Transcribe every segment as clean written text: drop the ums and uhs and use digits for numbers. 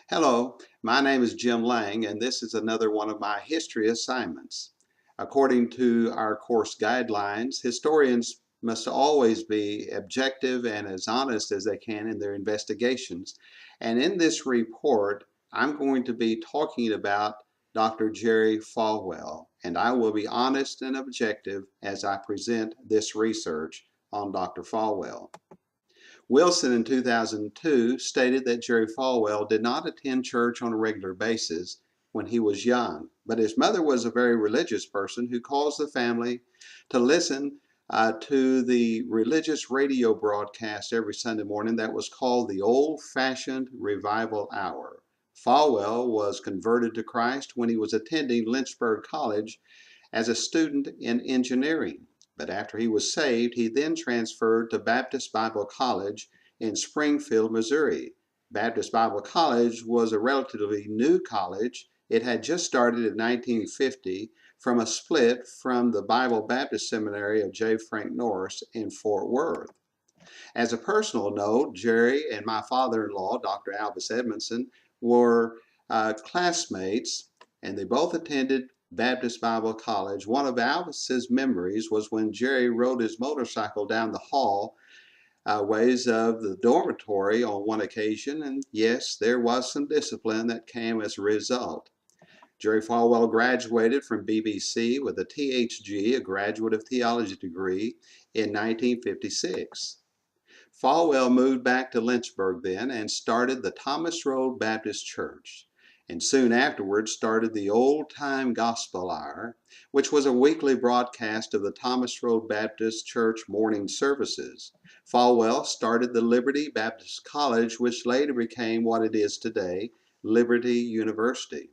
Hello, my name is Jim Lang, and this is another one of my history assignments. According to our course guidelines, historians must always be objective and as honest as they can in their investigations. And in this report, I'm going to be talking about Dr. Jerry Falwell, and I will be honest and objective as I present this research on Dr. Falwell. Wilson in 2002 stated that Jerry Falwell did not attend church on a regular basis when he was young, but his mother was a very religious person who caused the family to listen to the religious radio broadcast every Sunday morning that was called the Old Fashioned Revival Hour. Falwell was converted to Christ when he was attending Lynchburg College as a student in engineering. But after he was saved, he then transferred to Baptist Bible College in Springfield, Missouri. Baptist Bible College was a relatively new college. It had just started in 1950 from a split from the Bible Baptist Seminary of J. Frank Norris in Fort Worth. As a personal note, Jerry and my father-in-law, Dr. Albus Edmondson, were classmates, and they both attended Baptist Bible College. One of Albus's memories was when Jerry rode his motorcycle down the hallways of the dormitory on one occasion, and yes, there was some discipline that came as a result. Jerry Falwell graduated from BBC with a THG, a Graduate of Theology degree, in 1956. Falwell moved back to Lynchburg then and started the Thomas Road Baptist Church, and soon afterwards started the Old Time Gospel Hour, which was a weekly broadcast of the Thomas Road Baptist Church morning services. Falwell started the Liberty Baptist College, which later became what it is today, Liberty University.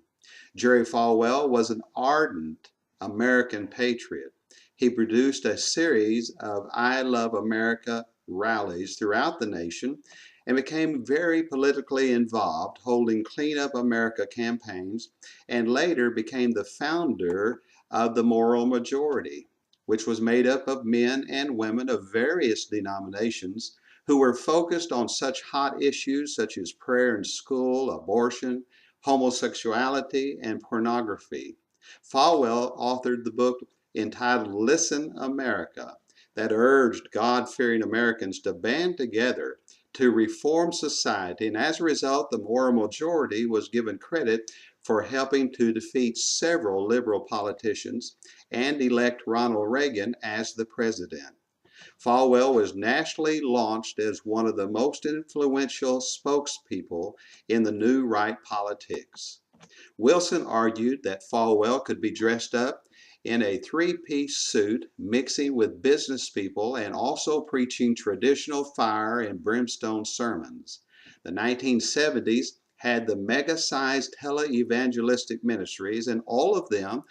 Jerry Falwell was an ardent American patriot. He produced a series of I Love America rallies throughout the nation and became very politically involved, holding Clean Up America campaigns, and later became the founder of the Moral Majority, which was made up of men and women of various denominations who were focused on such hot issues such as prayer in school, abortion, homosexuality, and pornography. Falwell authored the book entitled Listen America that urged God-fearing Americans to band together to reform society, and as a result, the Moral Majority was given credit for helping to defeat several liberal politicians and elect Ronald Reagan as the president. Falwell was nationally launched as one of the most influential spokespeople in the new right politics. Wilson argued that Falwell could be dressed up in a three-piece suit, mixing with business people and also preaching traditional fire and brimstone sermons. The 1970s had the mega-sized tele-evangelistic ministries, and all of them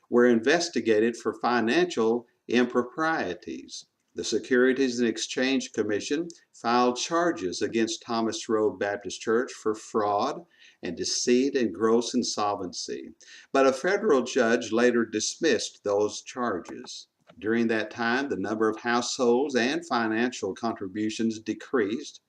were investigated for financial improprieties. The Securities and Exchange Commission filed charges against Thomas Road Baptist Church for fraud and deceit and gross insolvency. But a federal judge later dismissed those charges. During that time, the number of households and financial contributions decreased.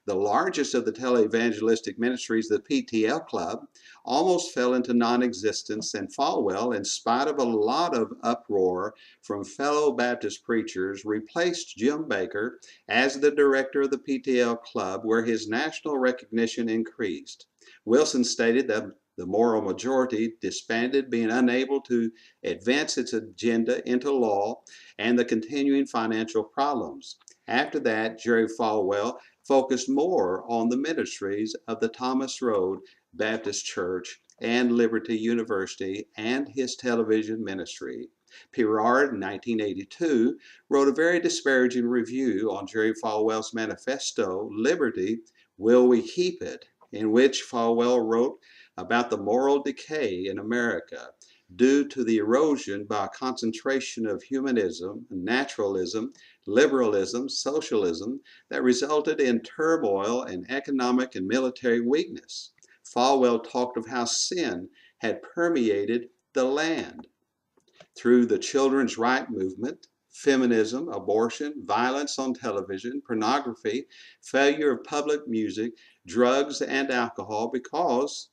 The largest of the televangelistic ministries, the PTL Club, almost fell into non-existence, and Falwell, in spite of a lot of uproar from fellow Baptist preachers, replaced Jim Baker as the director of the PTL Club, where his national recognition increased. Wilson stated that the Moral Majority disbanded, being unable to advance its agenda into law and the continuing financial problems. After that, Jerry Falwell focused more on the ministries of the Thomas Road Baptist Church and Liberty University and his television ministry. Pirard, in 1982, wrote a very disparaging review on Jerry Falwell's manifesto, Liberty, Will We Keep It?, in which Falwell wrote about the moral decay in America due to the erosion by a concentration of humanism, naturalism, liberalism, socialism that resulted in turmoil and economic and military weakness. Falwell talked of how sin had permeated the land. Through the children's right movement, feminism, abortion, violence on television, pornography, failure of public music, drugs, and alcohol because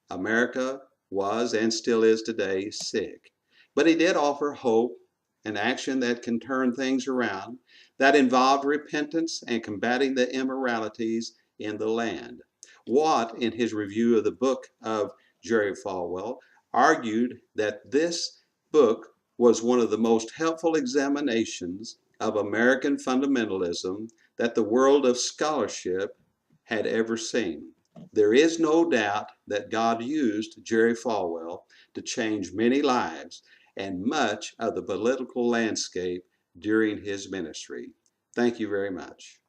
America was and still is today sick. But he did offer hope and action that can turn things around, that involved repentance and combating the immoralities in the land. Watt, in his review of the book of Jerry Falwell, argued that this book was one of the most helpful examinations of American fundamentalism that the world of scholarship had ever seen. There is no doubt that God used Jerry Falwell to change many lives and much of the political landscape during his ministry. Thank you very much.